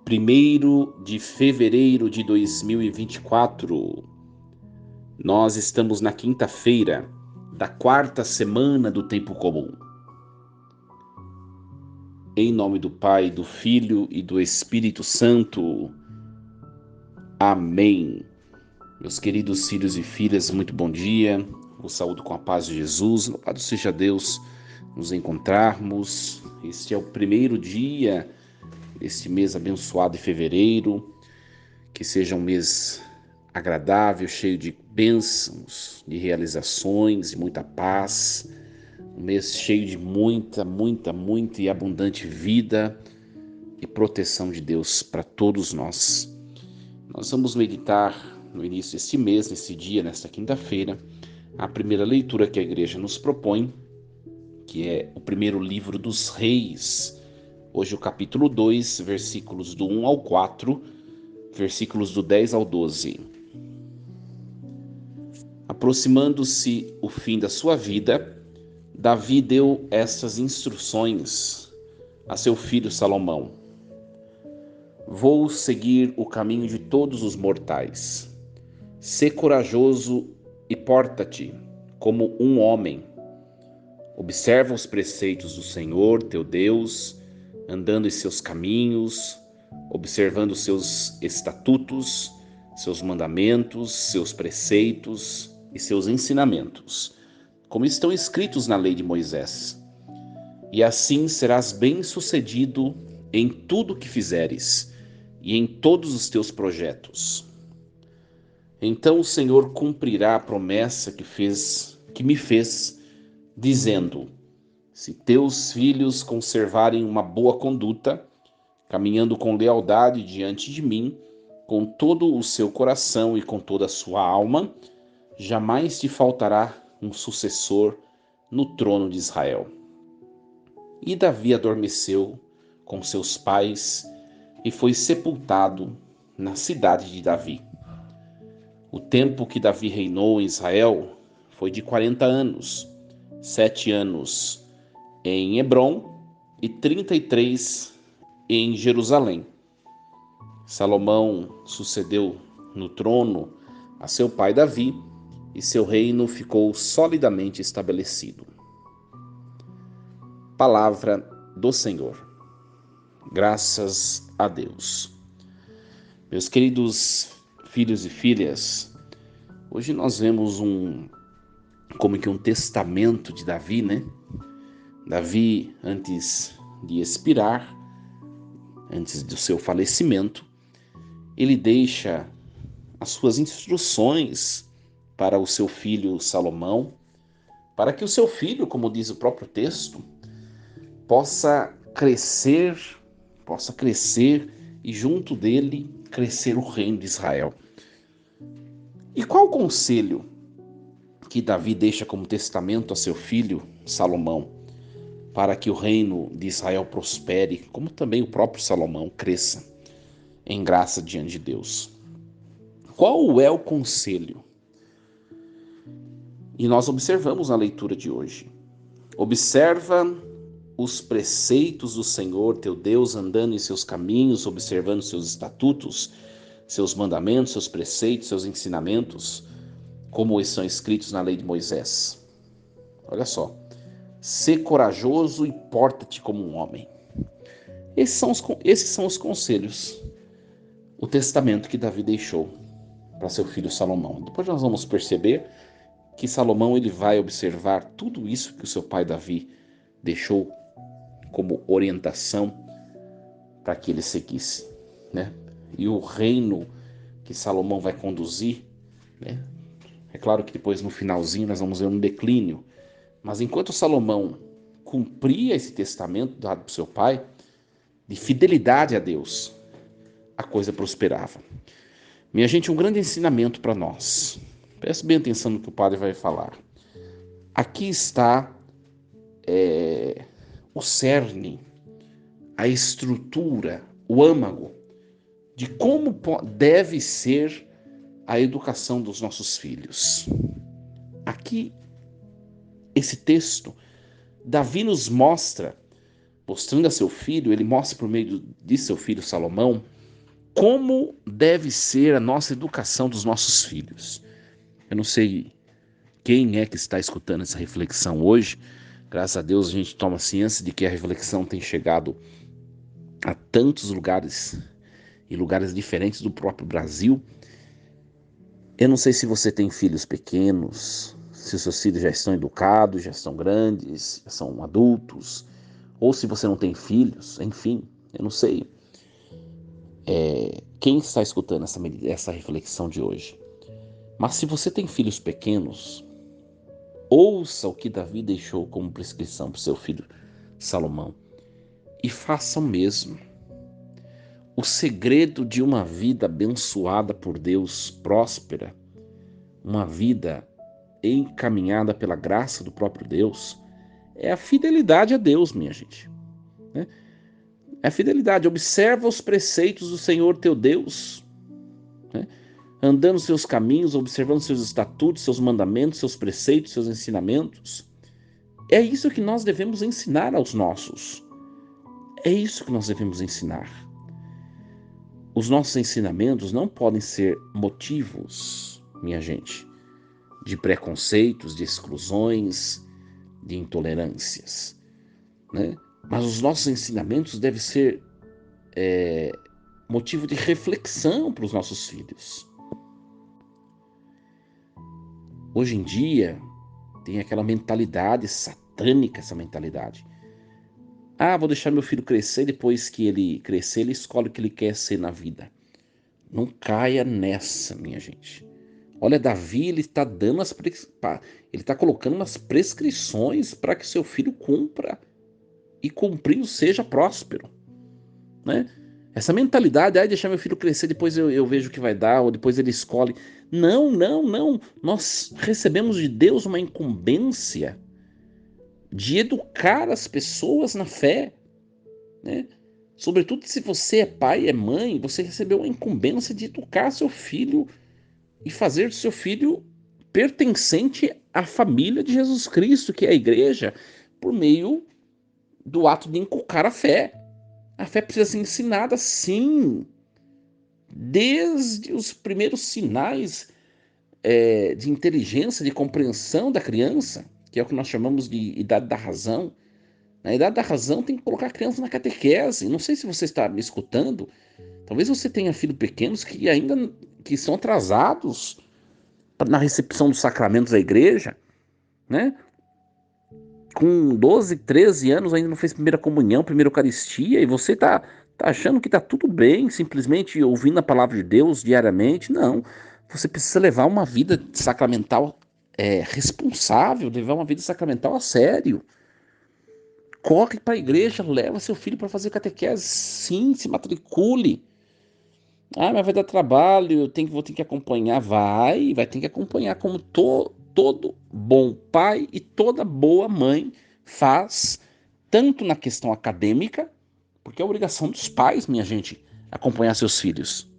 1º de fevereiro de 2024. Nós estamos na quinta-feira da quarta semana do tempo comum. Em nome do Pai, do Filho e do Espírito Santo. Amém. Meus queridos filhos e filhas, muito bom dia. Vos saúdo com a paz de Jesus. Louvado seja Deus nos encontrarmos. Este é o primeiro dia deste mês abençoado de fevereiro. Que seja um mês agradável, cheio de bênçãos, de realizações, de muita paz. Um mês cheio de muita e abundante vida e proteção de Deus para todos nós. Nós vamos meditar no início deste mês, nesse dia, nesta quinta-feira, a primeira leitura que a igreja nos propõe, que é o primeiro livro dos Reis. Hoje o capítulo 2, versículos do 1 ao 4, versículos do 10 ao 12. Aproximando-se o fim da sua vida, Davi deu estas instruções a seu filho Salomão: Vou seguir o caminho de todos os mortais. Sê corajoso e porta-te como um homem. Observa os preceitos do Senhor, teu Deus, andando em seus caminhos, observando seus estatutos, seus mandamentos, seus preceitos e seus ensinamentos, como estão escritos na lei de Moisés. E assim serás bem-sucedido em tudo que fizeres e em todos os teus projetos. Então o Senhor cumprirá a promessa que me fez, dizendo: se teus filhos conservarem uma boa conduta, caminhando com lealdade diante de mim, com todo o seu coração e com toda a sua alma, jamais te faltará um sucessor no trono de Israel. E Davi adormeceu com seus pais e foi sepultado na cidade de Davi. O tempo que Davi reinou em Israel foi de 40 anos, 7 anos em Hebrom e 33 em Jerusalém. Salomão sucedeu no trono a seu pai Davi e seu reino ficou solidamente estabelecido. Palavra do Senhor. Graças a Deus. Meus queridos filhos e filhas, hoje nós vemos como que um testamento de Davi, né? Davi, antes de expirar, antes do seu falecimento, ele deixa as suas instruções para o seu filho Salomão, para que o seu filho, como diz o próprio texto, possa crescer e junto dele crescer o reino de Israel. E qual o conselho que Davi deixa como testamento a seu filho Salomão, para que o reino de Israel prospere, como também o próprio Salomão cresça em graça diante de Deus? Qual é o conselho? E nós observamos na leitura de hoje. Observa os preceitos do Senhor, teu Deus, andando em seus caminhos, observando seus estatutos, seus mandamentos, seus preceitos, seus ensinamentos, como estão escritos na lei de Moisés. Olha só. Sê corajoso e porta-te como um homem. Esses são os conselhos, o testamento que Davi deixou para seu filho Salomão. Depois nós vamos perceber que Salomão ele vai observar tudo isso que o seu pai Davi deixou como orientação para que ele seguisse, né? E o reino que Salomão vai conduzir, né? É claro que depois no finalzinho nós vamos ver um declínio, mas enquanto Salomão cumpria esse testamento dado para seu pai, de fidelidade a Deus, a coisa prosperava. Minha gente, um grande ensinamento para nós. Preste bem atenção no que o padre vai falar. Aqui está o cerne, a estrutura, o âmago de como deve ser a educação dos nossos filhos. Aqui, esse texto, Davi nos mostra, mostrando a seu filho, ele mostra por meio de seu filho Salomão, Como deve ser a nossa educação dos nossos filhos? Eu não sei quem é que está escutando essa reflexão hoje. Graças a Deus a gente toma ciência de que a reflexão tem chegado a tantos lugares e lugares diferentes do próprio Brasil. Eu não sei se você tem filhos pequenos, se os seus filhos já estão educados, já estão grandes, já são adultos, ou se você não tem filhos, enfim, eu não sei. Quem está escutando essa reflexão de hoje? Mas se você tem filhos pequenos, ouça o que Davi deixou como prescrição para o seu filho Salomão e faça o mesmo. O segredo de uma vida abençoada por Deus, próspera, uma vida encaminhada pela graça do próprio Deus, é a fidelidade a Deus, minha gente. Né? É a fidelidade. Observa os preceitos do Senhor teu Deus, né? Andando nos seus caminhos, observando seus estatutos, seus mandamentos, seus preceitos, seus ensinamentos. É isso que nós devemos ensinar aos nossos. É isso que nós devemos ensinar. Os nossos ensinamentos não podem ser motivos, minha gente, de preconceitos, de exclusões, de intolerâncias, né? Mas os nossos ensinamentos devem ser motivo de reflexão para os nossos filhos. Hoje em dia, tem aquela mentalidade satânica, essa mentalidade. Ah, vou deixar meu filho crescer, depois que ele crescer, ele escolhe o que ele quer ser na vida. Não caia nessa, minha gente. Olha, Davi, ele está ele está colocando umas prescrições para que seu filho cumpra e cumprindo seja próspero, né? Essa mentalidade, deixar meu filho crescer, depois eu vejo o que vai dar, ou depois ele escolhe. Não, não, não. Nós recebemos de Deus uma incumbência de educar as pessoas na fé, né? Sobretudo se você é pai, é mãe, você recebeu a incumbência de educar seu filho e fazer do seu filho pertencente à família de Jesus Cristo, que é a igreja, por meio do ato de inculcar a fé. A fé precisa ser ensinada, sim, desde os primeiros sinais de inteligência, de compreensão da criança, que é o que nós chamamos de idade da razão. Na idade da razão tem que colocar a criança na catequese. Não sei se você está me escutando. Talvez você tenha filhos pequenos que ainda que são atrasados na recepção dos sacramentos da igreja, né? Com 12, 13 anos ainda não fez primeira comunhão, primeira eucaristia, e você tá achando que tá tudo bem, simplesmente ouvindo a palavra de Deus diariamente. Não, você precisa levar uma vida sacramental responsável, levar uma vida sacramental a sério. Corre para a igreja, leva seu filho para fazer catequese, sim, se matricule. Ah, mas vai dar trabalho, vou ter que acompanhar. Vai ter que acompanhar como todo bom pai e toda boa mãe faz, tanto na questão acadêmica, porque é obrigação dos pais, minha gente, acompanhar seus filhos.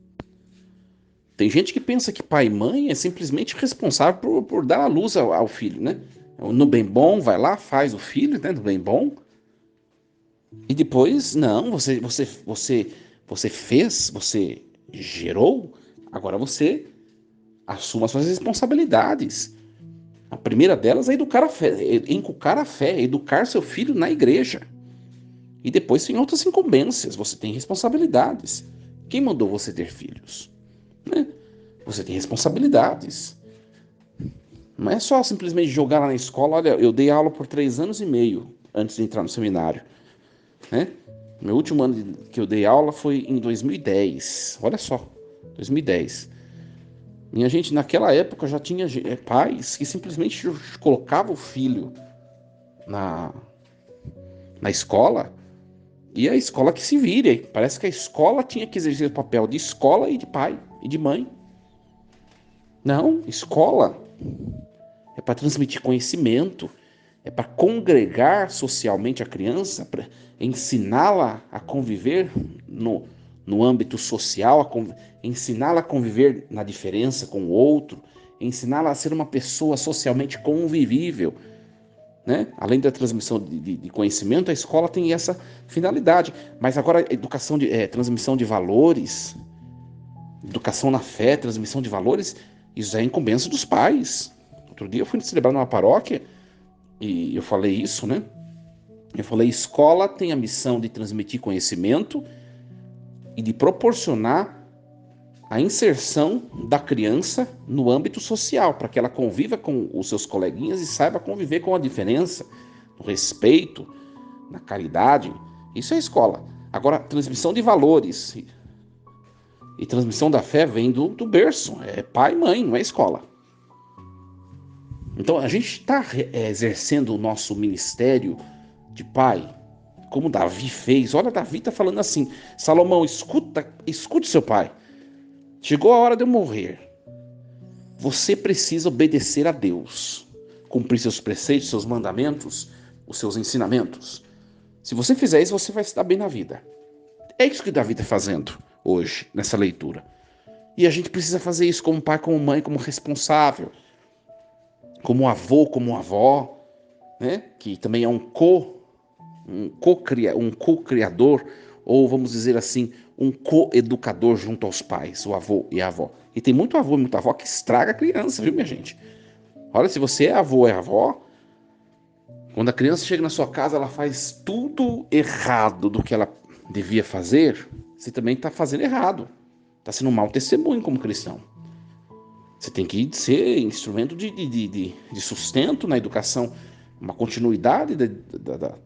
Tem gente que pensa que pai e mãe é simplesmente responsável por dar a luz ao filho, né? No bem bom, vai lá, faz o filho, né? No bem bom. E depois, não, você fez, você gerou, agora você assuma as suas responsabilidades. A primeira delas é inculcar a fé, educar seu filho na igreja. E depois tem outras incumbências, você tem responsabilidades. Quem mandou você ter filhos? Né? Você tem responsabilidades. Não é só simplesmente jogar lá na escola. Olha, eu dei aula por 3 anos e meio antes de entrar no seminário, né? Meu último ano que eu dei aula foi em 2010. Olha só, 2010. Minha gente, naquela época já tinha pais que simplesmente colocavam o filho na, na escola e a escola que se vire. Parece que a escola tinha que exercer o papel de escola e de pai e de mãe. Não, escola é para transmitir conhecimento, é para congregar socialmente a criança, para ensiná-la a conviver no âmbito social, ensiná-la a conviver na diferença com o outro, ensiná-la a ser uma pessoa socialmente convivível. Né? Além da transmissão de conhecimento, a escola tem essa finalidade. Mas agora, transmissão de valores, educação na fé, transmissão de valores, isso é incumbência dos pais. Outro dia eu fui celebrar numa paróquia e eu falei isso, né? Eu falei, escola tem a missão de transmitir conhecimento e de proporcionar a inserção da criança no âmbito social, para que ela conviva com os seus coleguinhas e saiba conviver com a diferença, no respeito, na caridade. Isso é escola. Agora, transmissão de valores e transmissão da fé vem do berço, é pai e mãe, não é escola. Então, a gente está exercendo o nosso ministério de pai, como Davi fez. Olha, Davi está falando assim, Salomão, escute seu pai. Chegou a hora de eu morrer. Você precisa obedecer a Deus, cumprir seus preceitos, seus mandamentos, os seus ensinamentos. Se você fizer isso, você vai se dar bem na vida. É isso que Davi está fazendo hoje, nessa leitura. E a gente precisa fazer isso como pai, como mãe, como responsável, como avô, como avó, né? Que também é um co-criador, ou vamos dizer assim, um co-educador junto aos pais, o avô e a avó. E tem muito avô e muita avó que estraga a criança, viu, minha gente? Olha, se você é avô ou é avó, quando a criança chega na sua casa, ela faz tudo errado do que ela devia fazer, você também está fazendo errado. Está sendo um mau testemunho como cristão. Você tem que ser instrumento de sustento na educação, uma continuidade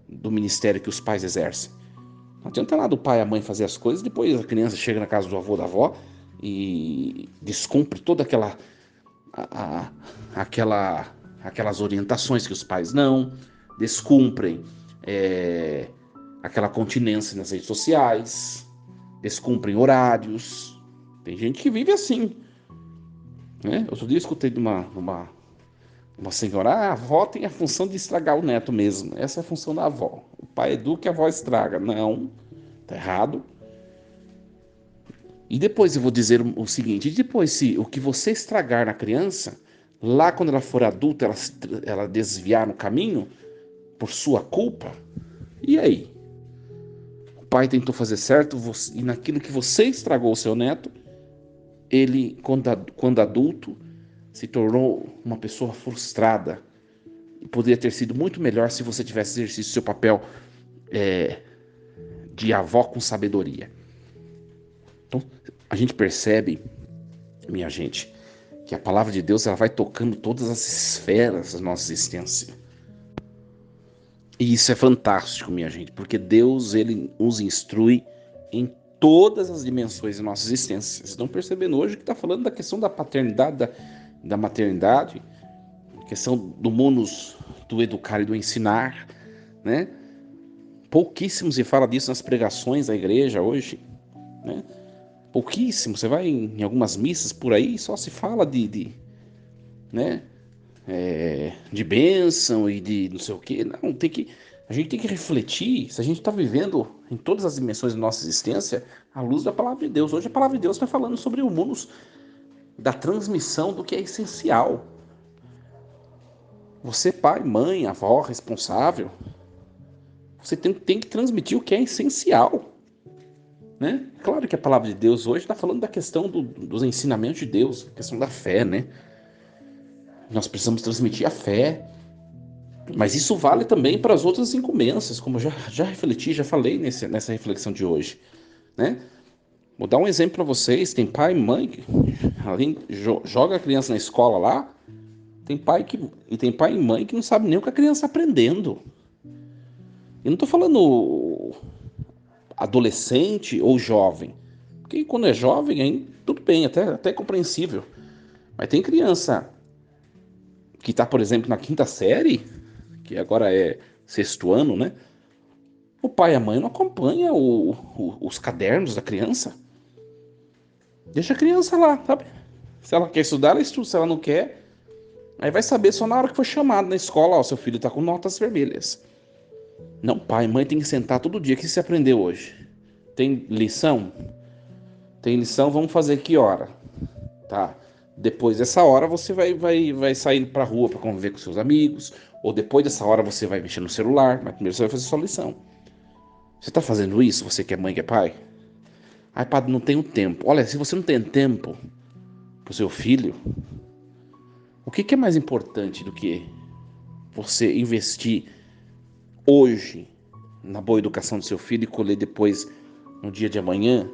do ministério que os pais exercem. Não adianta nada o pai e a mãe fazer as coisas, depois a criança chega na casa do avô ou da avó e descumpre toda aquelas orientações que os pais não descumprem, aquela continência nas redes sociais, descumprem horários. Tem gente que vive assim, né? Outro dia eu escutei de uma senhora, a avó tem a função de estragar o neto mesmo. Essa é a função da avó. O pai educa e a avó estraga. Não, tá errado. E depois eu vou dizer o seguinte, depois se o que você estragar na criança, lá quando ela for adulta, ela desviar no caminho, por sua culpa, e aí? O pai tentou fazer certo e naquilo que você estragou o seu neto, ele, quando adulto, se tornou uma pessoa frustrada. E poderia ter sido muito melhor se você tivesse exercido seu papel de avó com sabedoria. Então, a gente percebe, minha gente, que a palavra de Deus ela vai tocando todas as esferas da nossa existência. E isso é fantástico, minha gente, porque Deus ele nos instrui em todas as dimensões da nossa existência. Vocês estão percebendo hoje que está falando da questão da paternidade, da maternidade, questão do munus, do educar e do ensinar, né? Pouquíssimo se fala disso nas pregações da igreja hoje, né? Pouquíssimo. Você vai em algumas missas por aí, só se fala né? De bênção e de não sei o quê. Não, a gente tem que refletir se a gente está vivendo em todas as dimensões da nossa existência à luz da palavra de Deus. Hoje a palavra de Deus está falando sobre o munus da transmissão do que é essencial. Você, pai, mãe, avó, responsável, você tem que transmitir o que é essencial, né? Claro que a palavra de Deus hoje está falando da questão dos ensinamentos de Deus, a questão da fé, né? Nós precisamos transmitir a fé, mas isso vale também para as outras incumbências, como eu já refleti, já falei nessa reflexão de hoje, né? Vou dar um exemplo para vocês, tem pai e mãe que além, joga a criança na escola lá, tem pai e mãe que não sabe nem o que a criança está aprendendo. Eu não estou falando adolescente ou jovem, porque quando é jovem, aí tudo bem, até é compreensível. Mas tem criança que está, por exemplo, na quinta série, que agora é sexto ano, né? O pai e a mãe não acompanham os cadernos da criança. Deixa a criança lá, sabe? Se ela quer estudar, ela estuda. Se ela não quer, aí vai saber só na hora que for chamado na escola, ó, seu filho está com notas vermelhas. Não, pai e mãe tem que sentar todo dia. O que você aprendeu hoje? Tem lição? Tem lição, vamos fazer que hora? Tá. Depois dessa hora você vai sair pra rua para conviver com seus amigos, ou depois dessa hora você vai mexer no celular, mas primeiro você vai fazer sua lição. Você tá fazendo isso, você que é mãe, que é pai? Ai, padre, não tenho tempo. Olha, se você não tem tempo para o seu filho, o que é mais importante do que você investir hoje na boa educação do seu filho e colher depois, no dia de amanhã,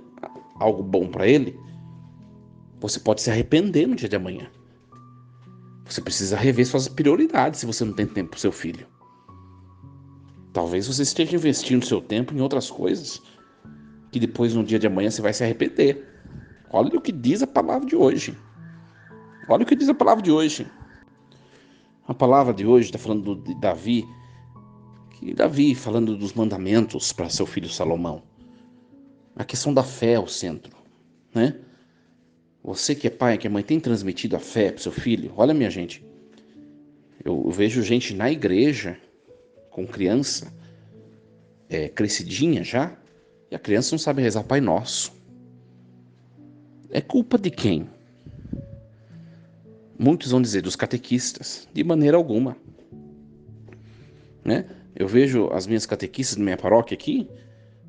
algo bom para ele? Você pode se arrepender no dia de amanhã. Você precisa rever suas prioridades se você não tem tempo para o seu filho. Talvez você esteja investindo seu tempo em outras coisas que depois, no dia de amanhã, você vai se arrepender. Olha o que diz a palavra de hoje. Olha o que diz a palavra de hoje. A palavra de hoje está falando de Davi, que Davi falando dos mandamentos para seu filho Salomão. A questão da fé é o centro, né? Você que é pai, que é mãe, tem transmitido a fé para seu filho? Olha, minha gente, eu vejo gente na igreja com criança crescidinha já, e a criança não sabe rezar Pai Nosso. É culpa de quem? Muitos vão dizer dos catequistas, de maneira alguma, né? Eu vejo as minhas catequistas da minha paróquia aqui,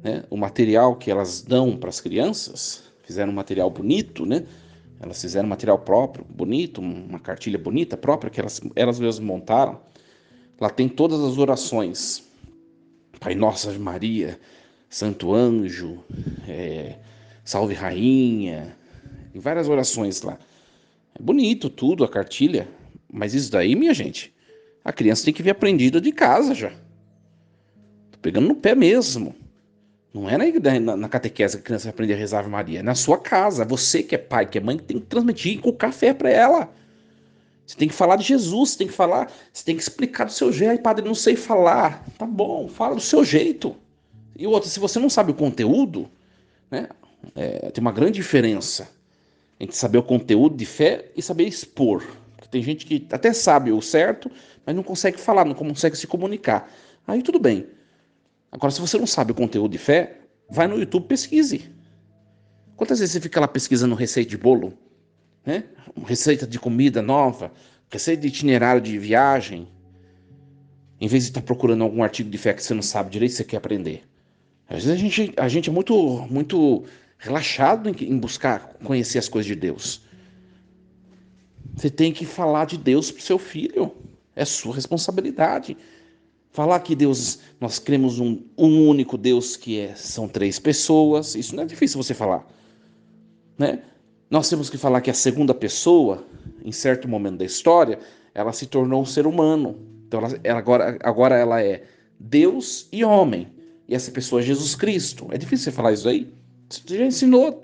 né? O material que elas dão para as crianças, fizeram um material bonito, né? Elas fizeram um material próprio, bonito, uma cartilha bonita própria que elas mesmas montaram. Lá tem todas as orações. Pai Nosso, Ave Maria, Santo Anjo, Salve Rainha, tem várias orações lá. É bonito tudo, a cartilha, mas isso daí, minha gente, a criança tem que vir aprendida de casa já. Tô pegando no pé mesmo. Não é na catequese que a criança vai aprender a rezar Ave Maria, é na sua casa. Você que é pai, que é mãe, tem que transmitir com café para ela. Você tem que falar de Jesus, você tem que falar, você tem que explicar do seu jeito. Ai, padre, não sei falar. Tá bom, fala do seu jeito. E outra, se você não sabe o conteúdo, né, tem uma grande diferença entre saber o conteúdo de fé e saber expor. Porque tem gente que até sabe o certo, mas não consegue falar, não consegue se comunicar. Aí tudo bem. Agora, se você não sabe o conteúdo de fé, vai no YouTube, pesquise. Quantas vezes você fica lá pesquisando receita de bolo, né? Receita de comida nova, receita de itinerário de viagem, em vez de estar procurando algum artigo de fé que você não sabe direito, você quer aprender. Às vezes a gente é muito relaxado em buscar conhecer as coisas de Deus. Você tem que falar de Deus para o seu filho. É sua responsabilidade. Falar que Deus, nós cremos um único Deus são três pessoas. Isso não é difícil você falar, né? Nós temos que falar que a segunda pessoa, em certo momento da história, ela se tornou um ser humano. Então agora ela é Deus e homem. E essa pessoa é Jesus Cristo. É difícil você falar isso aí? Você já ensinou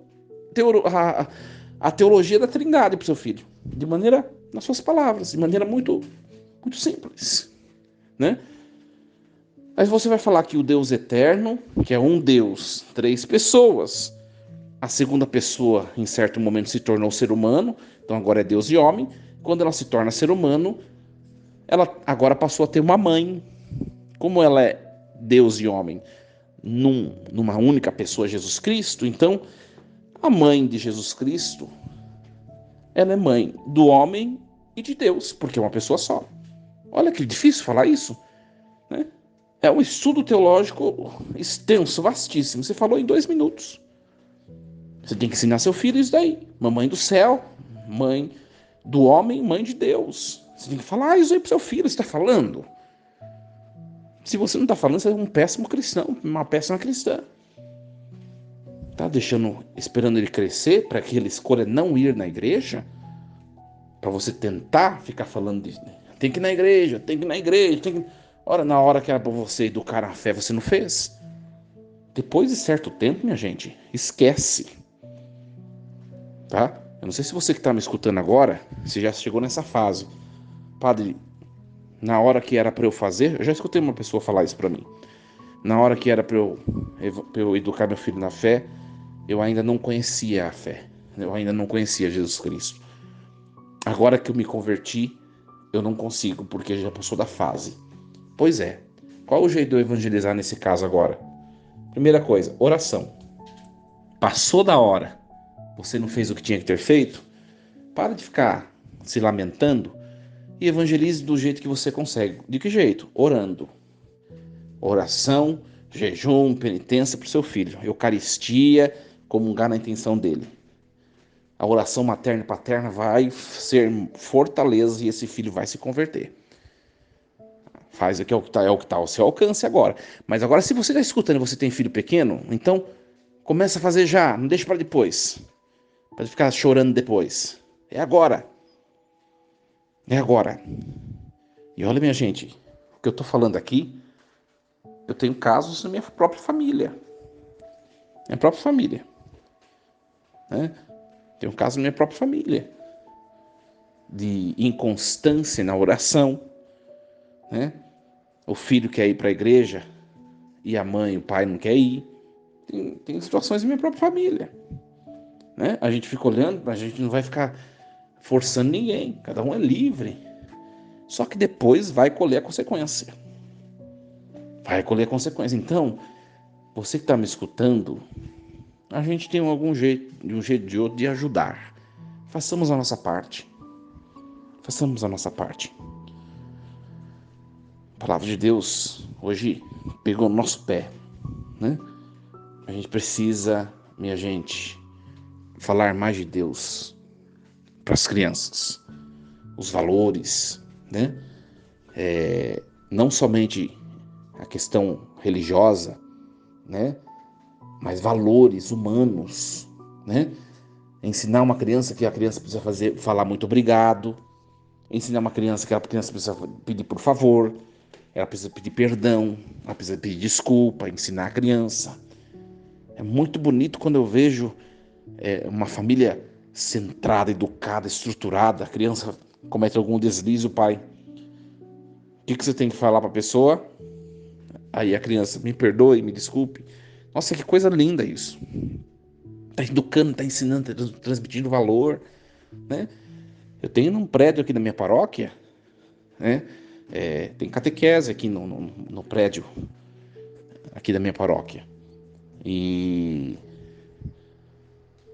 a teologia da Trindade para o seu filho, de maneira, nas suas palavras, de maneira muito simples, né? Mas você vai falar que o Deus eterno, que é um Deus, três pessoas, a segunda pessoa, em certo momento, se tornou ser humano, então agora é Deus e homem. Quando ela se torna ser humano, ela agora passou a ter uma mãe. Como ela é Deus e homem numa única pessoa, Jesus Cristo, então a mãe de Jesus Cristo, ela é mãe do homem e de Deus, porque é uma pessoa só. Olha que difícil falar isso, né? É um estudo teológico extenso, vastíssimo. Você falou em 2 minutos. Você tem que ensinar seu filho isso daí. Mamãe do céu, mãe do homem, mãe de Deus. Você tem que falar isso aí pro seu filho. Você está falando? Se você não está falando, você é um péssimo cristão, uma péssima cristã. Tá esperando ele crescer para que ele escolha não ir na igreja? Para você tentar ficar falando disso. Tem que ir na igreja, tem que ir na igreja, tem que... Ora, na hora que era para você educar a fé, você não fez? Depois de certo tempo, minha gente, esquece. Tá? Eu não sei se você que está me escutando agora, se já chegou nessa fase. Padre, na hora que era para eu fazer, eu já escutei uma pessoa falar isso para mim. Na hora que era para eu educar meu filho na fé, eu ainda não conhecia a fé. Eu ainda não conhecia Jesus Cristo. Agora que eu me converti, eu não consigo, porque já passou da fase. Pois é. Qual o jeito de eu evangelizar nesse caso agora? Primeira coisa, oração. Passou da hora. Você não fez o que tinha que ter feito? Para de ficar se lamentando e evangelize do jeito que você consegue. De que jeito? Orando. Oração, jejum, penitência para o seu filho. Eucaristia, comungar na intenção dele. A oração materna e paterna vai ser fortaleza e esse filho vai se converter. Faz o que é o que está ao seu alcance agora. Mas agora, se você está escutando e você tem filho pequeno, então começa a fazer já, não deixa para depois. Para ficar chorando depois. É agora. É agora. E olha, minha gente, o que eu estou falando aqui, eu tenho casos na minha própria família. Minha própria família. Né? Tenho casos na minha própria família. De inconstância na oração. Né? O filho quer ir para a igreja e a mãe, o pai não quer ir. Tem situações na minha própria família. Né? A gente fica olhando, a gente não vai ficar forçando ninguém. Cada um é livre. Só que depois vai colher a consequência. Vai colher a consequência. Então, você que está me escutando, a gente tem algum jeito, de um jeito ou de outro, de ajudar. Façamos a nossa parte. Façamos a nossa parte. A palavra de Deus hoje pegou no nosso pé, né? A gente precisa, minha gente, falar mais de Deus para as crianças. Os valores, né? Não somente a questão religiosa, né? Mas valores humanos, né? Ensinar uma criança que a criança precisa falar muito obrigado. Ensinar uma criança que a criança precisa pedir por favor. Ela precisa pedir perdão. Ela precisa pedir desculpa. Ensinar a criança. É muito bonito quando eu vejo uma família centrada, educada, estruturada. A criança comete algum deslize, o pai. O que você tem que falar para a pessoa? Aí a criança, me perdoe, me desculpe. Nossa, que coisa linda isso. Está educando, está ensinando, está transmitindo valor, né? Eu tenho num prédio aqui da minha paróquia, né? Tem catequese aqui no prédio aqui da minha paróquia. E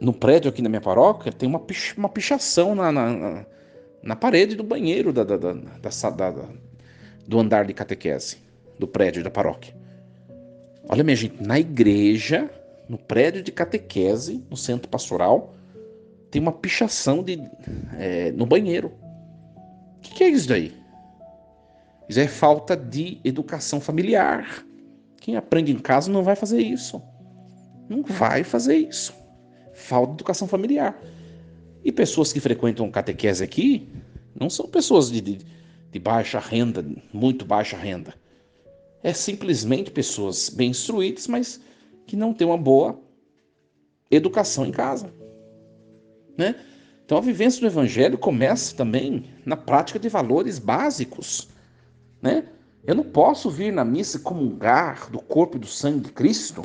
no prédio aqui da minha paróquia tem uma pichação na parede do banheiro do andar de catequese do prédio da paróquia. Olha, minha gente, na igreja, no prédio de catequese, no centro pastoral, tem uma pichação no banheiro. O que é isso daí? Isso é falta de educação familiar. Quem aprende em casa não vai fazer isso. Não vai fazer isso. Falta de educação familiar. E pessoas que frequentam catequese aqui não são pessoas de baixa renda, muito baixa renda. É simplesmente pessoas bem instruídas, mas que não têm uma boa educação em casa. Né? Então a vivência do evangelho começa também na prática de valores básicos. Né? Eu não posso vir na missa comungar do corpo e do sangue de Cristo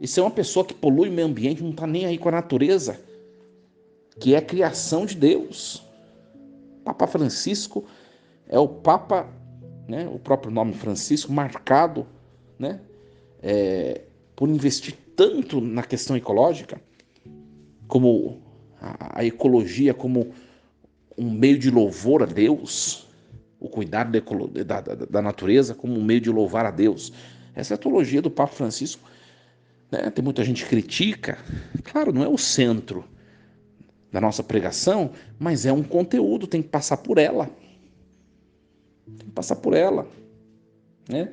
e ser uma pessoa que polui o meio ambiente, não está nem aí com a natureza, que é a criação de Deus. Papa Francisco é o Papa, né, o próprio nome Francisco, marcado, né, por investir tanto na questão ecológica, como a ecologia como um meio de louvor a Deus, o cuidado da natureza como um meio de louvar a Deus. Essa é a teologia do Papa Francisco. Né? Tem muita gente que critica. Claro, não é o centro da nossa pregação, mas é um conteúdo, tem que passar por ela. Tem que passar por ela. Né?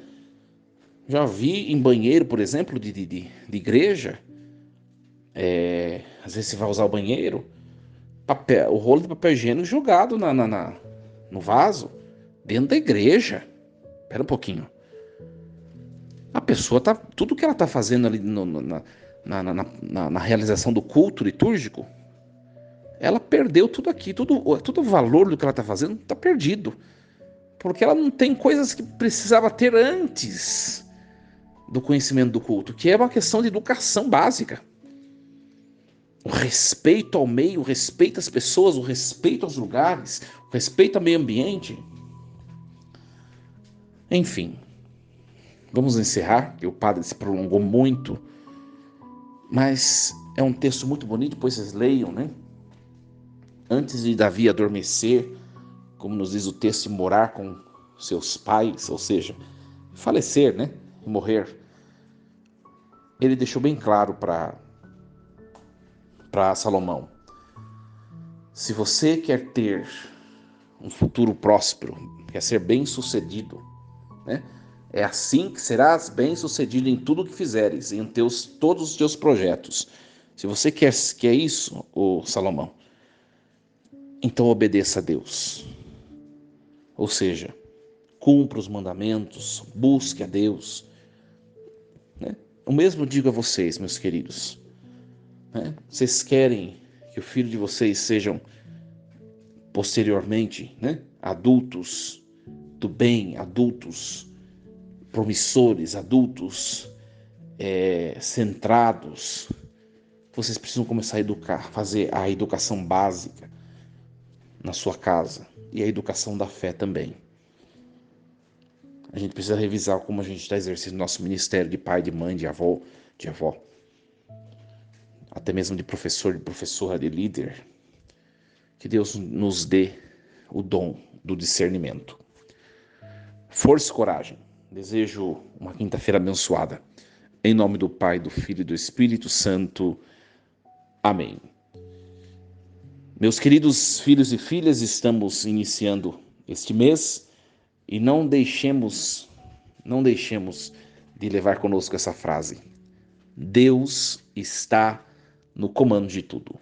Já vi em banheiro, por exemplo, de igreja, às vezes você vai usar o banheiro, o rolo de papel higiênico jogado no vaso, dentro da igreja. Espera um pouquinho. A pessoa tá. Tudo que ela está fazendo ali na realização do culto litúrgico, ela perdeu tudo aqui. Todo o valor do que ela está fazendo está perdido. Porque ela não tem coisas que precisava ter antes do conhecimento do culto, que é uma questão de educação básica. O respeito ao meio, o respeito às pessoas, o respeito aos lugares, o respeito ao meio ambiente. Enfim, vamos encerrar, que o padre se prolongou muito, mas é um texto muito bonito, depois vocês leiam, né? Antes de Davi adormecer, como nos diz o texto, e morar com seus pais, ou seja, falecer, né? Morrer. Ele deixou bem claro para para Salomão: se você quer ter um futuro próspero, quer ser bem-sucedido, né? É assim que serás bem-sucedido em tudo que fizeres, em todos os teus projetos. Se você quer isso, ô Salomão, então obedeça a Deus. Ou seja, cumpra os mandamentos, busque a Deus, né? O mesmo digo a vocês, meus queridos, né? Vocês querem que o filho de vocês sejam posteriormente, né, adultos do bem, adultos promissores, adultos centrados. Vocês precisam começar a educar, fazer a educação básica na sua casa e a educação da fé também. A gente precisa revisar como a gente está exercendo nosso ministério de pai, de mãe, de avó, até mesmo de professor, de professora, de líder. Que Deus nos dê o dom do discernimento. Força e coragem. Desejo uma quinta-feira abençoada. Em nome do Pai, do Filho e do Espírito Santo. Amém. Meus queridos filhos e filhas, estamos iniciando este mês e não deixemos de levar conosco essa frase: Deus está no comando de tudo.